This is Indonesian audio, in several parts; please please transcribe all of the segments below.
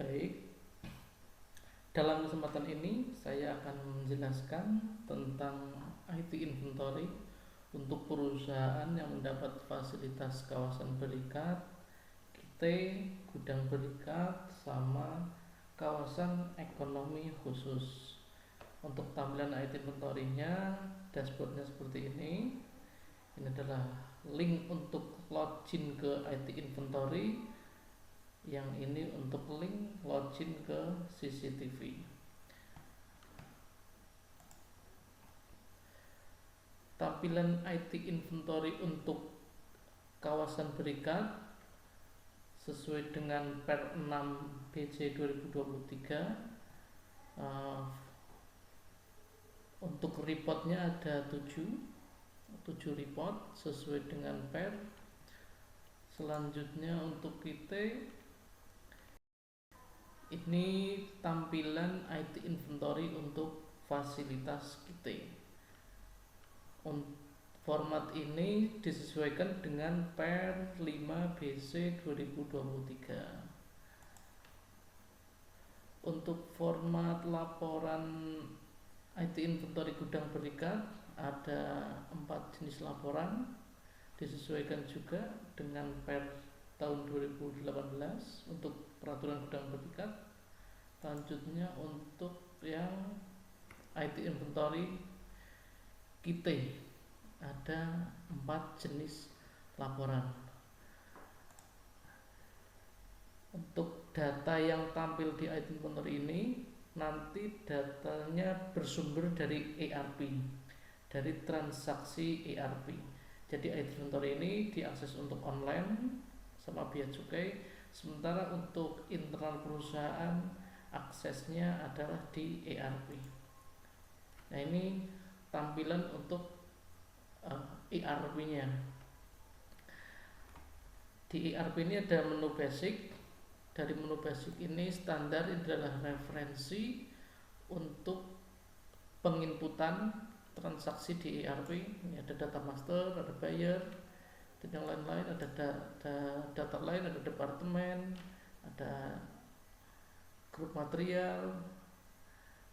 Baik, dalam kesempatan ini saya akan menjelaskan tentang IT inventory untuk perusahaan yang mendapat fasilitas kawasan berikat, IT, gudang berikat, sama kawasan ekonomi khusus. Untuk tampilan IT inventory-nya, dashboardnya seperti ini. Ini adalah link untuk login ke IT inventory. Yang ini untuk link login ke CCTV. Tampilan IT inventory untuk kawasan berikat sesuai dengan Per 6 BC 2023. Untuk reportnya ada 7 report sesuai dengan Per. Selanjutnya untuk kita, ini tampilan IT inventory untuk fasilitas kita. Format ini disesuaikan dengan Per 5 BC 2023. Untuk format laporan IT inventory gudang berikat ada 4 jenis laporan, disesuaikan juga dengan Per tahun 2018 untuk peraturan gudang berikat. Selanjutnya untuk yang IT inventory kita ada 4 jenis laporan. Untuk data yang tampil di IT inventory ini nanti datanya bersumber dari ERP, dari transaksi ERP. Jadi IT inventory ini diakses untuk online sama bea cukai, sementara untuk internal perusahaan aksesnya adalah di ERP. Nah, ini tampilan untuk ERP-nya. Di ERP ini ada menu basic. Dari menu basic ini standar adalah referensi untuk penginputan transaksi di ERP. Ini ada data master, ada buyer, dan yang lain-lain, ada data lain, ada departemen, ada grup material.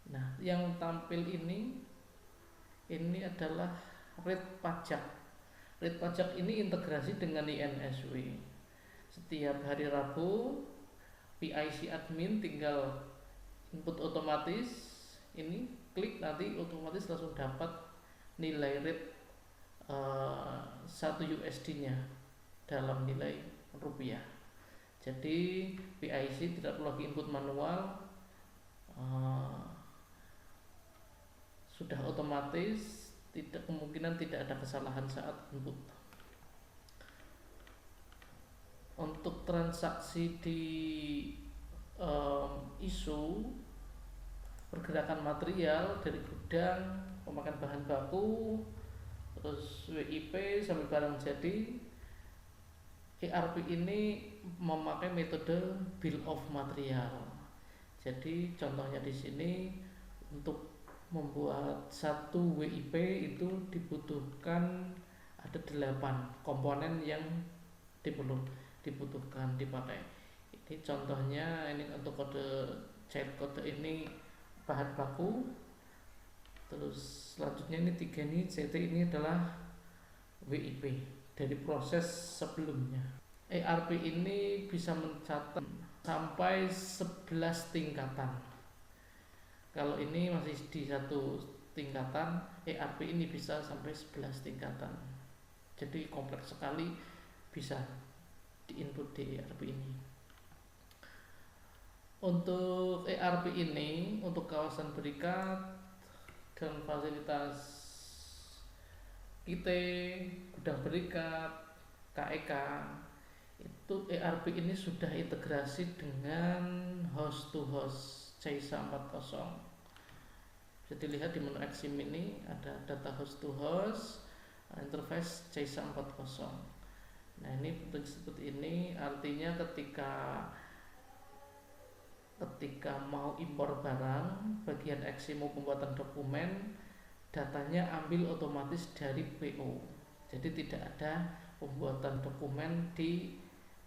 Nah, yang tampil ini adalah rate pajak. Rate pajak ini integrasi dengan INSW. Setiap hari Rabu PIC admin tinggal input otomatis, ini klik nanti otomatis langsung dapat nilai rate 1 USD nya dalam nilai rupiah. Jadi PIC tidak perlu lagi input manual, sudah otomatis, kemungkinan tidak ada kesalahan saat input. Untuk transaksi di isu pergerakan material dari gudang, pemakaian bahan baku, terus WIP sampai barang jadi, ERP ini memakai metode bill of material. Jadi contohnya di sini untuk membuat satu WIP itu dibutuhkan ada 8 komponen yang dibutuhkan dipakai. Ini contohnya, ini untuk kode child kode ini bahan baku. Terus selanjutnya ini 3 ini CT, ini adalah WIP dari proses sebelumnya. ERP ini bisa mencatat sampai 11 tingkatan. Kalau ini masih di 1 tingkatan, ERP ini bisa sampai 11 tingkatan. Jadi kompleks sekali, bisa diinput di ERP ini. Untuk ERP ini, untuk kawasan berikat dan fasilitas IT, gudang berikat, KEK, itu ERP ini sudah integrasi dengan host to host CISA 40. Bisa dilihat di menu Exim ini ada data host to host, interface CISA 40. Nah, ini bentuk seperti ini, artinya ketika mau impor barang, bagian Exim mau pembuatan dokumen, datanya ambil otomatis dari PO. Jadi tidak ada pembuatan dokumen di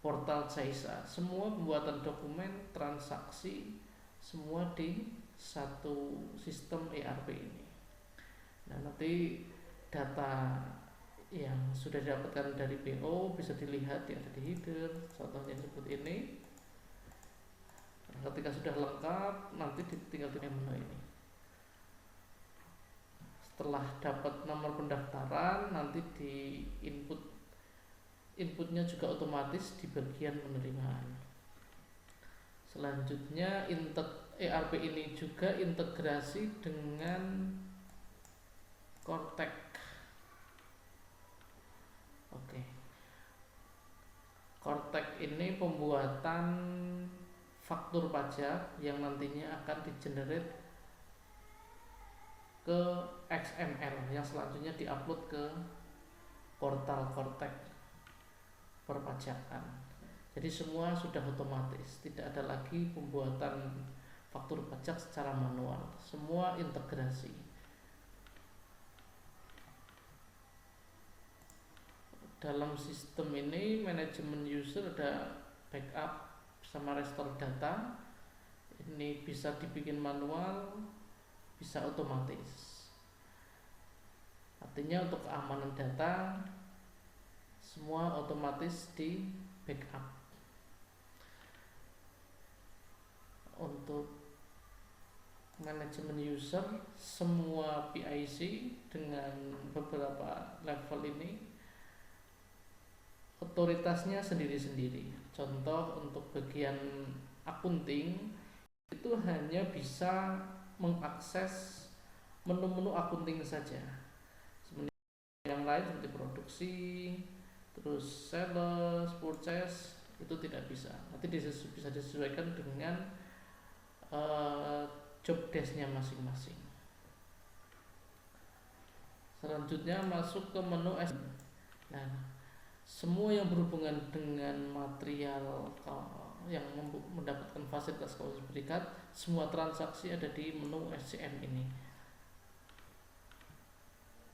portal Caisa. Semua pembuatan dokumen, transaksi, semua di satu sistem ERP ini. Nah, nanti data yang sudah didapatkan dari PO bisa dilihat ada di header, contohnya seperti ini. Nah, ketika sudah lengkap, nanti tinggal di menu ini. Setelah dapat nomor pendaftaran, nanti di inputnya juga otomatis di bagian penerimaan. Selanjutnya ERP ini juga integrasi dengan Cortex. Oke. Cortex ini pembuatan faktur pajak yang nantinya akan di-generate ke XML yang selanjutnya diupload ke portal Cortex perpajakan. Jadi semua sudah otomatis, tidak ada lagi pembuatan faktur pajak secara manual, semua integrasi. Dalam sistem ini manajemen user ada backup sama restore data. Ini bisa dibikin manual, bisa otomatis. Artinya untuk keamanan data semua otomatis di backup. Untuk manajemen user semua PIC dengan beberapa level ini otoritasnya sendiri-sendiri. Contoh untuk bagian akunting itu hanya bisa mengakses menu-menu akunting saja. Sebenarnya yang lain seperti produksi, terus sales, purchase itu tidak bisa. Nanti bisa disesuaikan dengan job desk-nya masing-masing. Selanjutnya masuk ke menu S. Nah, semua yang berhubungan dengan material yang mendapatkan fasilitas keuangan berikat, semua transaksi ada di menu SCM ini.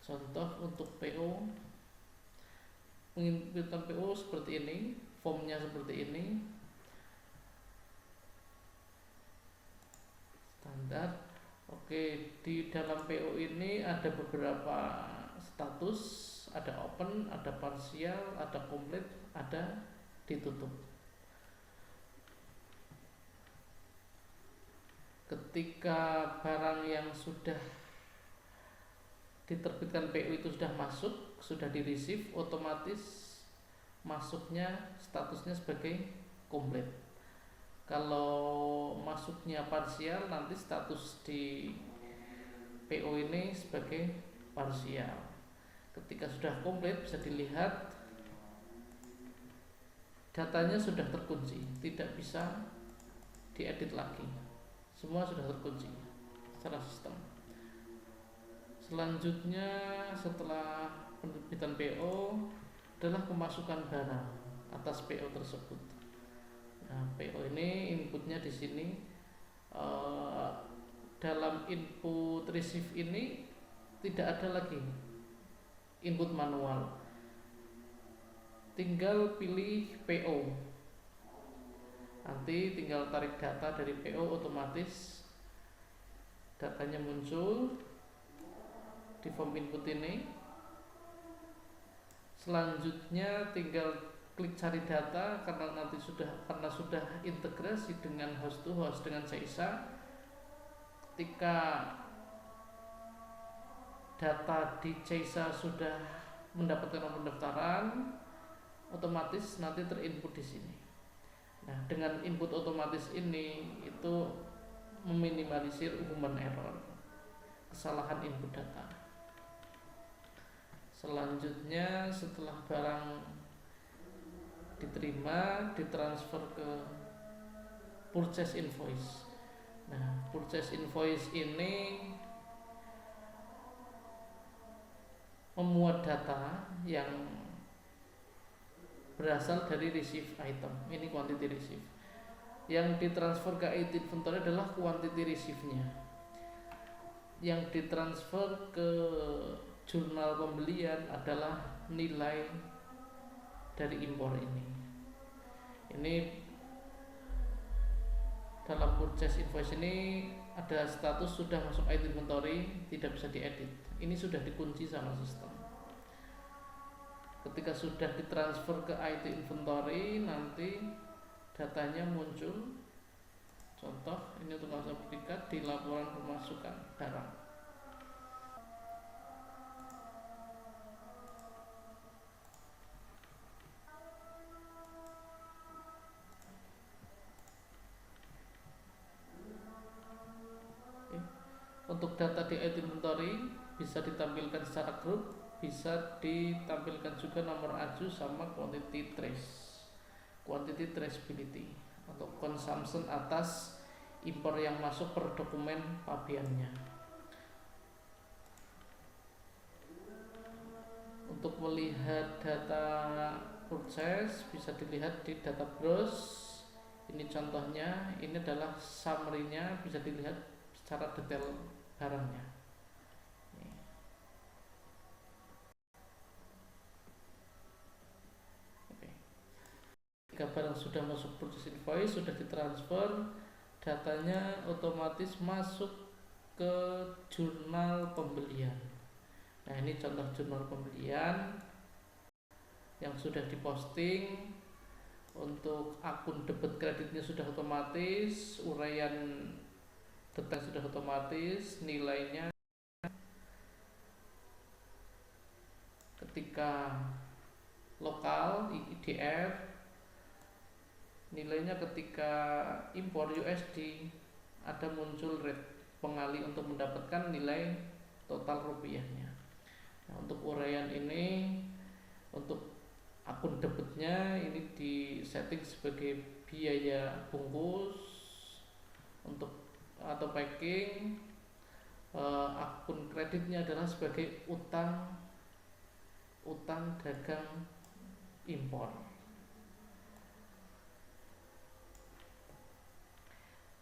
Contoh untuk PO, penginputan PO seperti ini, formnya seperti ini, standar. Oke, di dalam PO ini ada beberapa status, ada open, ada parsial, ada komplit, ada ditutup. Ketika barang yang sudah diterbitkan PO itu sudah masuk, sudah di receive, otomatis masuknya statusnya sebagai komplit. Kalau masuknya parsial, nanti status di PO ini sebagai parsial. Ketika sudah komplit bisa dilihat datanya sudah terkunci, tidak bisa diedit lagi. Semua sudah terkunci secara sistem. Selanjutnya setelah penerbitan PO adalah pemasukan barang atas PO tersebut. Nah, PO ini inputnya di sini dalam input receive ini tidak ada lagi input manual. Tinggal pilih PO. Nanti tinggal tarik data dari PO, otomatis datanya muncul di form input ini. Selanjutnya tinggal klik cari data karena sudah integrasi dengan host to host dengan Caisa. Ketika data di Caisa sudah mendapatkan nomor pendaftaran, otomatis nanti terinput di sini. Nah, dengan input otomatis ini itu meminimalisir human error, kesalahan input data. Selanjutnya setelah barang diterima, ditransfer ke purchase invoice. Nah, purchase invoice ini memuat data yang berasal dari receive item. Ini quantity receive. Yang ditransfer ke item inventory adalah quantity receive-nya. Yang ditransfer ke jurnal pembelian adalah nilai dari impor ini. Ini dalam purchase invoice ini ada status sudah masuk IT inventory, tidak bisa diedit. Ini sudah dikunci sama sistem. Ketika sudah ditransfer ke IT inventory, nanti datanya muncul. Contoh ini untuk langsung sertifikat di laporan pemasukan barang. Untuk data di IT inventory bisa ditampilkan secara grup, bisa ditampilkan juga nomor aju sama quantity traceability atau consumption atas impor yang masuk per dokumen pabeannya. Untuk melihat data purchase bisa dilihat di data gross. Ini contohnya, ini adalah summary-nya, bisa dilihat secara detail barangnya. Jika barang sudah masuk purchase invoice, sudah ditransfer, datanya otomatis masuk ke jurnal pembelian. Nah, ini contoh jurnal pembelian yang sudah diposting. Untuk akun debit kreditnya sudah otomatis, uraian detail sudah otomatis, nilainya ketika lokal IDF, nilainya ketika impor USD ada muncul rate pengali untuk mendapatkan nilai total rupiahnya. Nah, untuk uraian ini, untuk akun debitnya ini di setting sebagai biaya bungkus untuk atau packing. Akun kreditnya adalah sebagai utang dagang impor.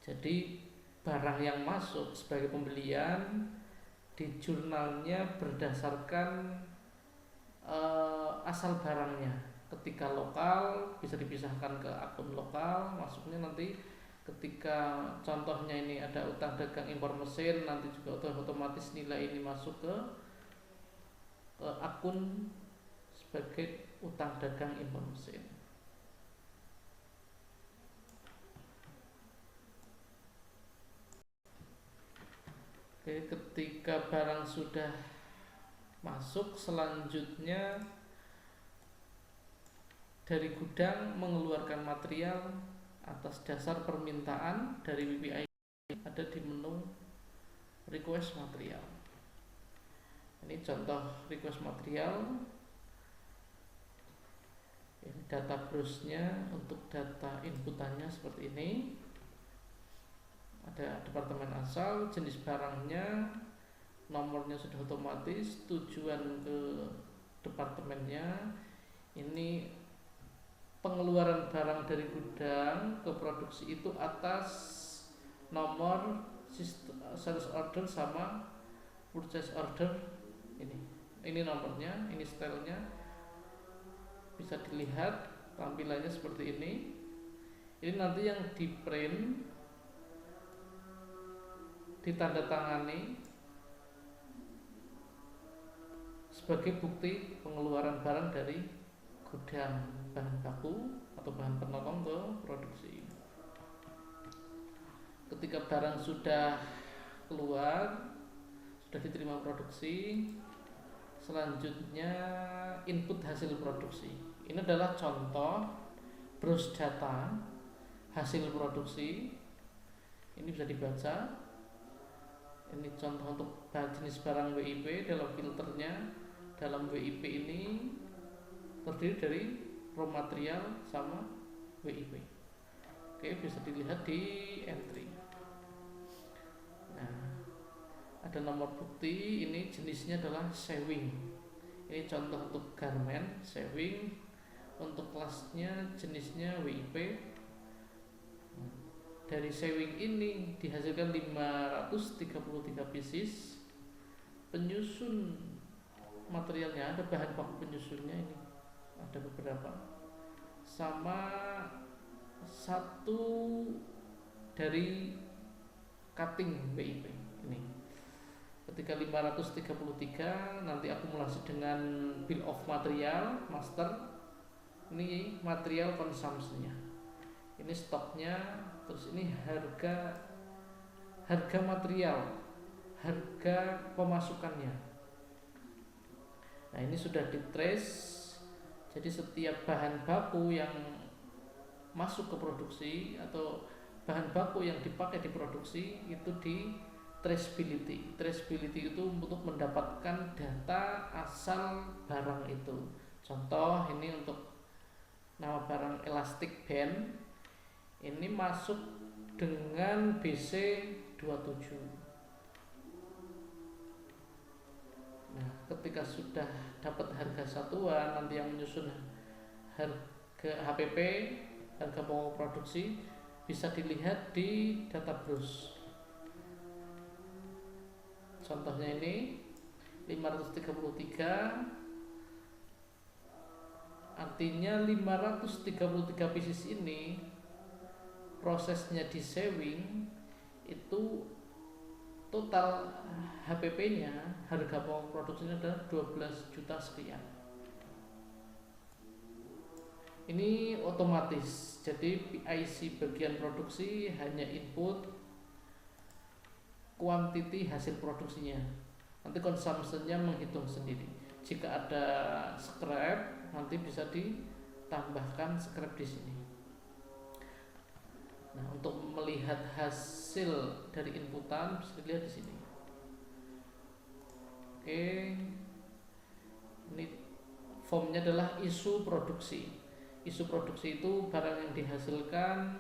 Jadi barang yang masuk sebagai pembelian di jurnalnya berdasarkan asal barangnya. Ketika lokal bisa dipisahkan ke akun lokal, masuknya nanti ketika contohnya ini ada utang dagang impor mesin, nanti juga otomatis nilai ini masuk ke akun sebagai utang dagang impor mesin. Oke, ketika barang sudah masuk, selanjutnya dari gudang mengeluarkan material atas dasar permintaan dari WPI, ada di menu request material. Ini contoh request material. Ini data browse-nya, untuk data inputannya seperti ini. Ada departemen asal, jenis barangnya, nomornya sudah otomatis, tujuan ke departemennya. Ini pengeluaran barang dari gudang ke produksi itu atas nomor sales order sama purchase order. Ini nomornya, ini stylenya, bisa dilihat tampilannya seperti ini. Ini nanti yang di print, ditandatangani sebagai bukti pengeluaran barang dari gudang bahan baku atau bahan penolong ke produksi. Ketika barang sudah keluar, sudah diterima produksi, selanjutnya input hasil produksi. Ini adalah contoh browse data hasil produksi. Ini bisa dibaca. Ini contoh untuk jenis barang WIP. Dalam filternya, dalam WIP ini terdiri dari raw material sama WIP. Oke, bisa dilihat di entry. Nah, ada nomor bukti. Ini jenisnya adalah sewing. Ini contoh untuk garment sewing. Untuk kelasnya jenisnya WIP. Dari sewing ini dihasilkan 533 pieces. Penyusun materialnya, ada bahan baku penyusunnya, ini ada beberapa, sama satu dari cutting WIP ini. Ketika 533 nanti akumulasi dengan bill of material master, ini material konsumsinya, ini stoknya, terus ini harga material, harga pemasukannya. Nah ini sudah di trace, jadi setiap bahan baku yang masuk ke produksi atau bahan baku yang dipakai di produksi itu di traceability. Traceability itu untuk mendapatkan data asal barang itu. Contoh ini untuk nama barang elastic band, ini masuk dengan BC27. Nah, ketika sudah dapat harga satuan, nanti yang menyusun harga HPP, harga pokok produksi, bisa dilihat di data bros. Contohnya ini 533, artinya 533 pieces ini prosesnya di saving itu total HPP-nya, harga pokok produksinya adalah 12 juta sekian. Ini otomatis, jadi PIC bagian produksi hanya input kuantiti hasil produksinya, nanti consumption-nya menghitung sendiri. Jika ada scrap, nanti bisa ditambahkan scrap di sini. Nah, untuk melihat hasil dari inputan bisa dilihat di sini. Oke, ini formnya adalah isu produksi. Isu produksi itu barang yang dihasilkan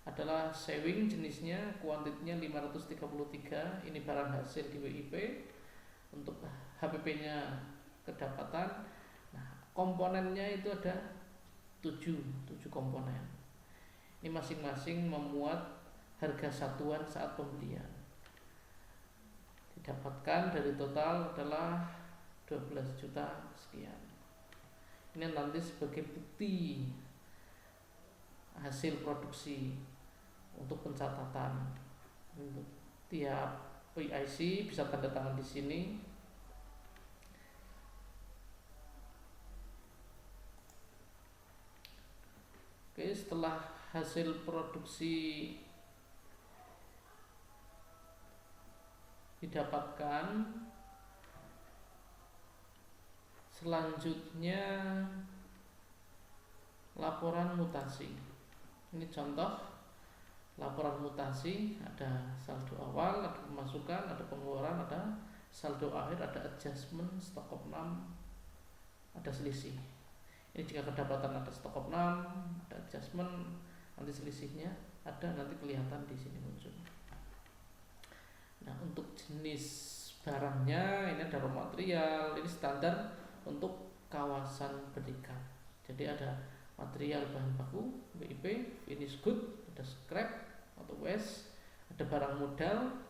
adalah saving, jenisnya, kuantitinya 533. Ini barang hasil di WIP. Untuk HPP-nya kedapatan. Nah, komponennya itu ada 7 komponen. Ini masing-masing memuat harga satuan saat pembelian. Didapatkan dari total adalah 12 juta sekian. Ini nanti sebagai bukti hasil produksi untuk pencatatan. Untuk tiap PIC bisa tanda tangan di sini. Oke, setelah hasil produksi didapatkan, selanjutnya laporan mutasi. Ini contoh laporan mutasi, ada saldo awal, ada pemasukan, ada pengeluaran, ada saldo akhir, ada adjustment, stock of none, ada selisih. Ini jika kedapatan ada stock of none, ada adjustment, nanti selisihnya ada, nanti kelihatan di sini muncul. Nah, untuk jenis barangnya ini ada raw material, ini standar untuk kawasan berikat. Jadi ada material bahan baku WIP, finish good, ada scrap atau waste, ada barang modal.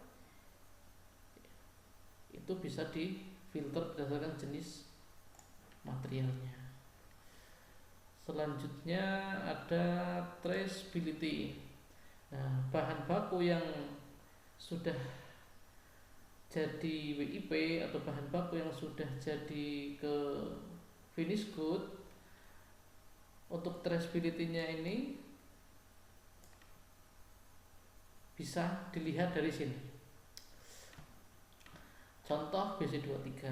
Itu bisa difilter berdasarkan jenis materialnya. Selanjutnya ada traceability. Nah, bahan baku yang sudah jadi WIP atau bahan baku yang sudah jadi ke finish good, untuk traceability-nya ini bisa dilihat dari sini. Contoh BC23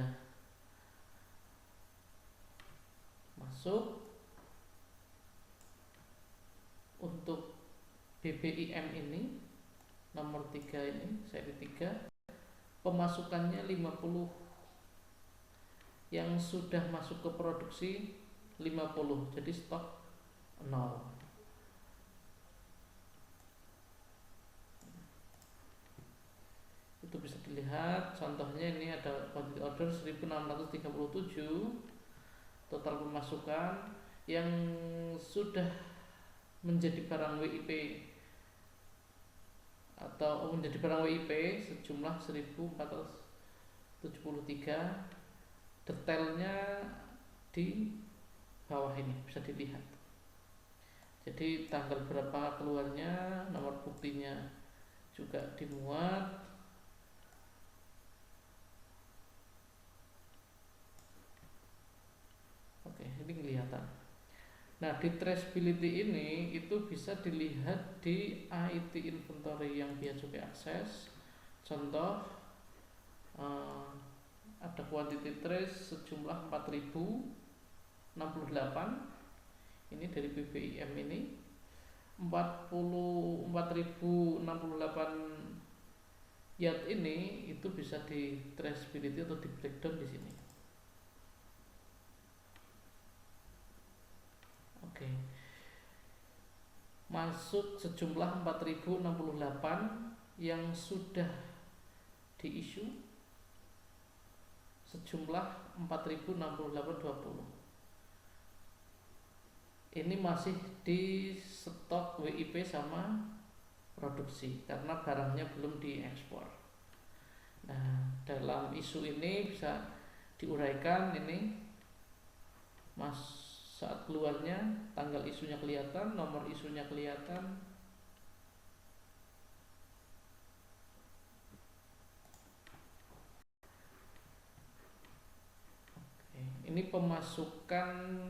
masuk. Untuk BBIM ini nomor 3 ini, seri 3, pemasukannya 50, yang sudah masuk ke produksi 50, jadi stok 0. Itu bisa dilihat, contohnya ini ada quantity order 1637, total pemasukan yang sudah menjadi barang WIP atau menjadi barang WIP sejumlah 1473. Detailnya di bawah ini bisa dilihat. Jadi tanggal berapa keluarnya, nomor buktinya juga dimuat. Oke, ini kelihatan. Nah, di traceability ini itu bisa dilihat di IT inventory yang Bea Cukai akses. Contoh, ada quantity trace sejumlah 4068. Ini dari BBIM ini 40.068 yard ini itu bisa di traceability atau di breakdown di sini. Oke. Masuk sejumlah 4068 yang sudah diisu sejumlah 4068,20. Ini masih di stok WIP sama produksi karena barangnya belum diekspor. Nah, dalam isu ini bisa diuraikan ini saat keluarnya, tanggal isunya kelihatan, nomor isunya kelihatan. Oke, ini pemasukan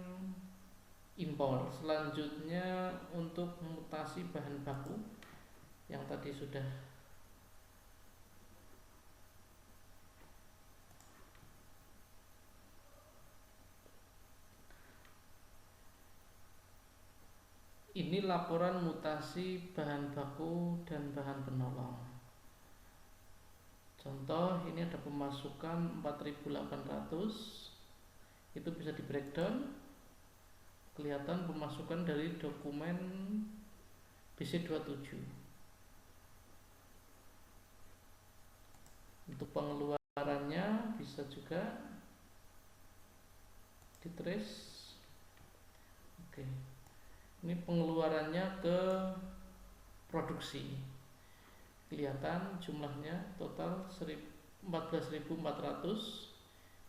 impor. Selanjutnya untuk mutasi bahan baku yang tadi sudah ini laporan mutasi bahan baku dan bahan penolong. Contoh, ini ada pemasukan 4.800, itu bisa di breakdown. Kelihatan pemasukan dari dokumen BC27. Untuk pengeluarannya bisa juga di trace. Oke. Ini pengeluarannya ke produksi. Kelihatan jumlahnya total 14.400.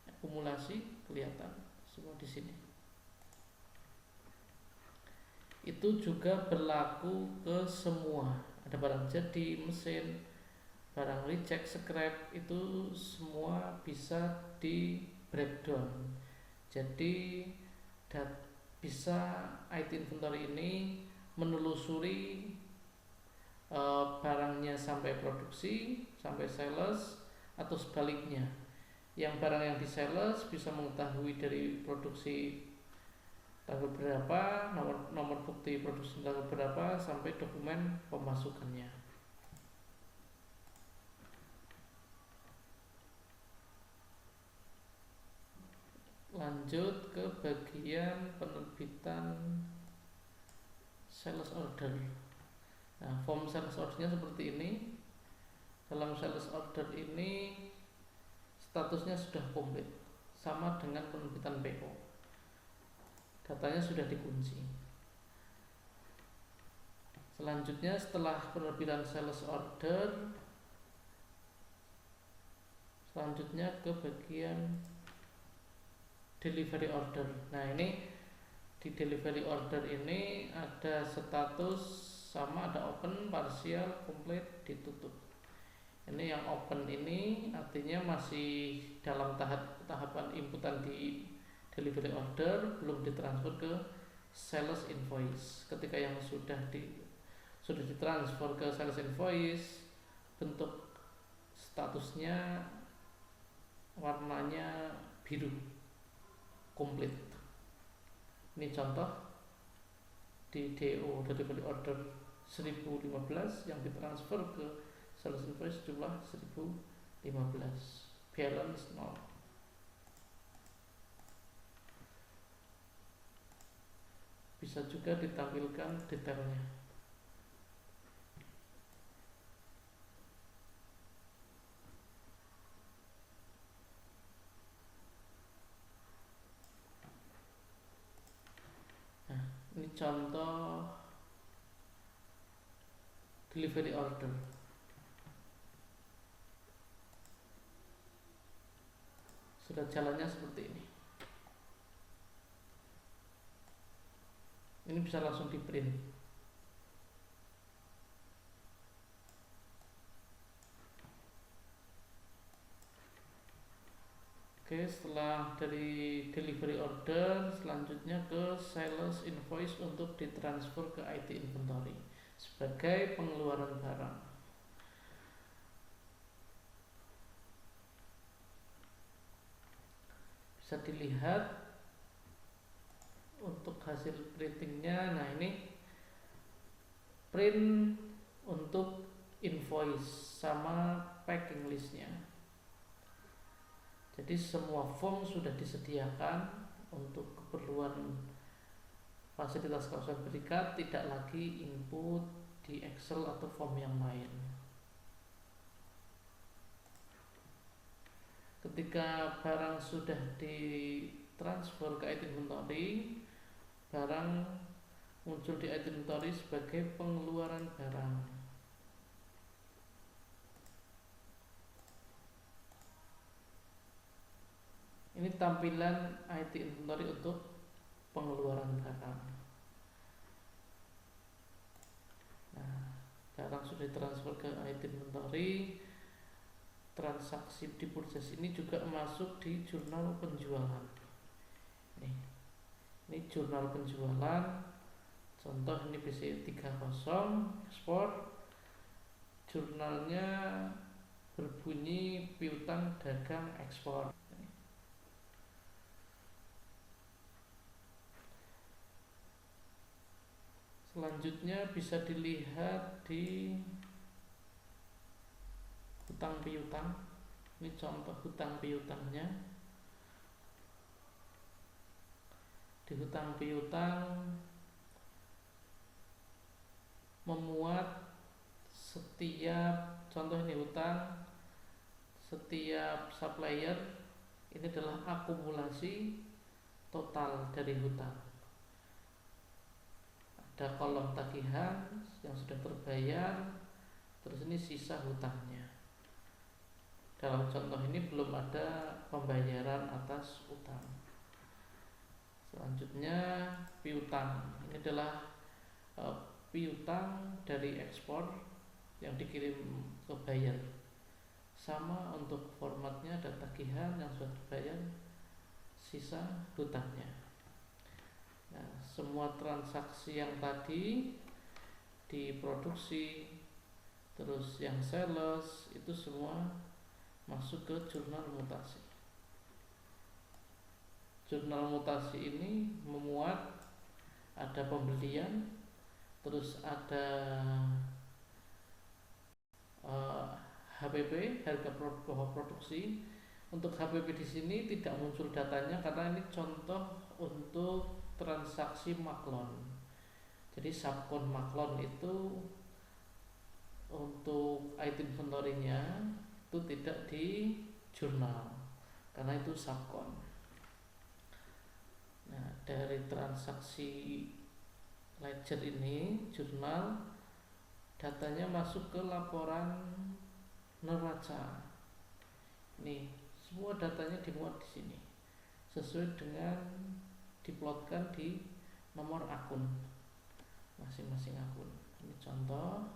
Akumulasi kelihatan semua di sini. Itu juga berlaku ke semua. Ada barang jadi, mesin, barang reject, scrap, itu semua bisa di breakdown. Jadi bisa IT inventory ini menelusuri barangnya sampai produksi, sampai sales, atau sebaliknya. Yang barang yang di sales bisa mengetahui dari produksi tanggal berapa, nomor bukti produksi tanggal berapa, sampai dokumen pemasukannya. Lanjut ke bagian penerbitan sales order. Nah, form sales ordernya seperti ini. Dalam sales order ini statusnya sudah komplit, sama dengan penerbitan PO. Datanya sudah dikunci. Selanjutnya setelah penerbitan sales order, selanjutnya ke bagian delivery order. Nah, ini di delivery order ini ada status sama, ada open, parsial, komplit, ditutup. Ini yang open ini artinya masih dalam tahapan inputan di delivery order, belum ditransfer ke sales invoice. Ketika yang sudah ditransfer ke sales invoice, bentuk statusnya warnanya biru, komplit. Ini contoh di DO delivery order 1015 yang ditransfer ke sales invoice jumlah 1015, balance 0. Bisa juga ditampilkan detailnya. Nah, ini contoh delivery order. Sudah jalannya seperti ini. Ini bisa langsung di print. Oke, setelah dari delivery order, selanjutnya ke sales invoice untuk ditransfer ke IT inventory sebagai pengeluaran barang. Bisa dilihat untuk hasil printingnya. Nah, ini print untuk invoice sama packing listnya. Jadi semua form sudah disediakan untuk keperluan fasilitas kausan berikat, tidak lagi input di Excel atau form yang lain. Ketika barang sudah ditransfer ke item inventory, barang muncul di item inventory sebagai pengeluaran barang. Ini tampilan IT inventory untuk pengeluaran barang. Nah, barang sudah ditransfer ke IT inventory, transaksi di proses ini juga masuk di jurnal penjualan. Ini jurnal penjualan. Contoh ini BC 30 ekspor. Jurnalnya berbunyi piutang dagang ekspor. Selanjutnya bisa dilihat di hutang piutang. Ini contoh hutang piutangnya. Di hutang piutang memuat setiap, contoh ini hutang, setiap supplier ini adalah akumulasi total dari hutang. Ada kolom tagihan yang sudah terbayar, terus ini sisa hutangnya. Dalam contoh ini belum ada pembayaran atas utang. Selanjutnya piutang. Ini adalah piutang dari ekspor yang dikirim ke buyer. Sama untuk formatnya, ada tagihan yang sudah terbayar, sisa hutangnya. Nah, semua transaksi yang tadi diproduksi, terus yang sales, itu semua masuk ke jurnal mutasi. Jurnal mutasi ini memuat ada pembelian, terus ada HPP, harga pokok produksi. Untuk HPP di sini tidak muncul datanya karena ini contoh untuk transaksi maklon. Jadi subkon maklon itu untuk item inventory-nya itu tidak di jurnal karena itu subkon. Nah, dari transaksi ledger ini jurnal, datanya masuk ke laporan neraca. Nih, semua datanya dimuat di sini sesuai dengan diplotkan di nomor akun masing-masing akun. Ini contoh.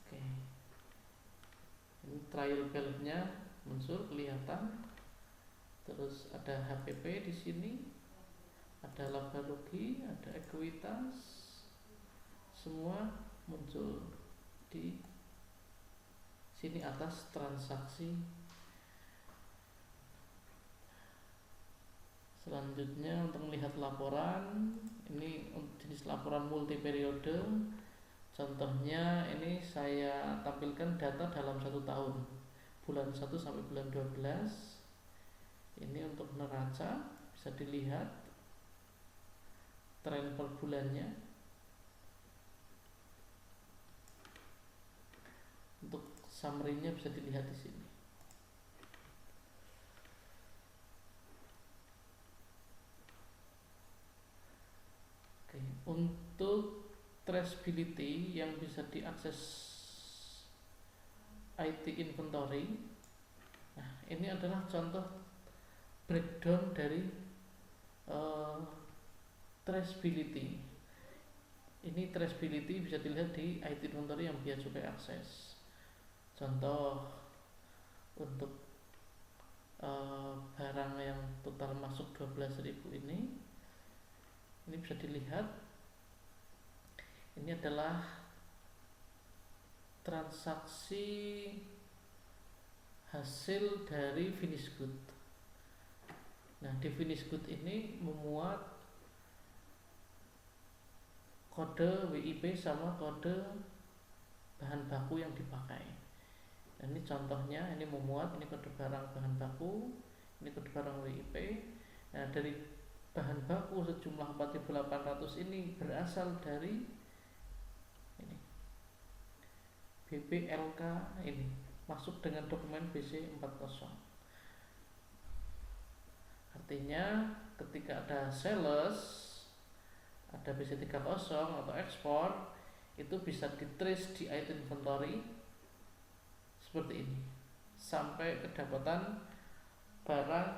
Oke. Ini trial balance-nya muncul kelihatan. Terus ada HPP di sini, ada laba rugi, ada ekuitas, semua muncul di sini atas transaksi. Selanjutnya untuk melihat laporan, ini jenis laporan multi periode. Contohnya ini saya tampilkan data dalam 1 tahun, bulan 1 sampai bulan 12. Ini untuk neraca, bisa dilihat tren per bulannya. Untuk summary-nya bisa dilihat di sini. Oke, untuk traceability yang bisa diakses IT inventory. Nah, ini adalah contoh breakdown dari uh, traceability. Ini traceability bisa dilihat di IT Inventory yang Bea Cukai akses. Contoh untuk barang yang total masuk 12.000 ini bisa dilihat. Ini adalah transaksi hasil dari finish good. Nah, di finish good ini memuat kode WIP sama kode bahan baku yang dipakai. Nah, ini contohnya, ini memuat, ini kode barang bahan baku, ini kode barang WIP. Nah, dari bahan baku sejumlah 4.800 ini berasal dari ini BPLK, ini masuk dengan dokumen BC40. Artinya ketika ada sales, ada BC30 atau ekspor, itu bisa di-trace di item inventory seperti ini sampai kedapatan barang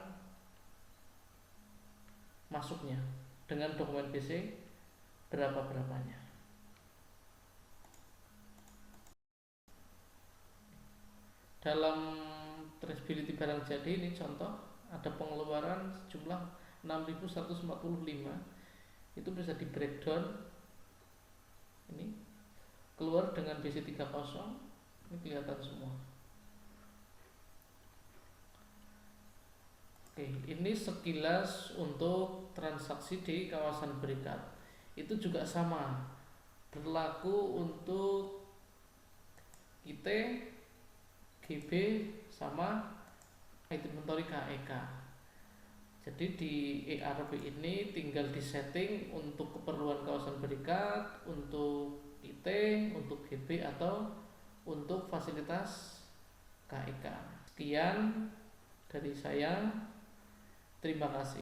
masuknya dengan dokumen BC berapa-berapanya. Dalam traceability barang jadi ini contoh ada pengeluaran sejumlah 6.145, itu bisa di breakdown. Ini keluar dengan BC30, ini kelihatan semua. Oke, ini sekilas untuk transaksi di kawasan berikat. Itu juga sama, berlaku untuk IT, GB sama item inventory KEK. Jadi di ERP ini tinggal disetting untuk keperluan kawasan berikat, untuk IT, untuk GB atau untuk fasilitas KEK. Sekian dari saya. Terima kasih.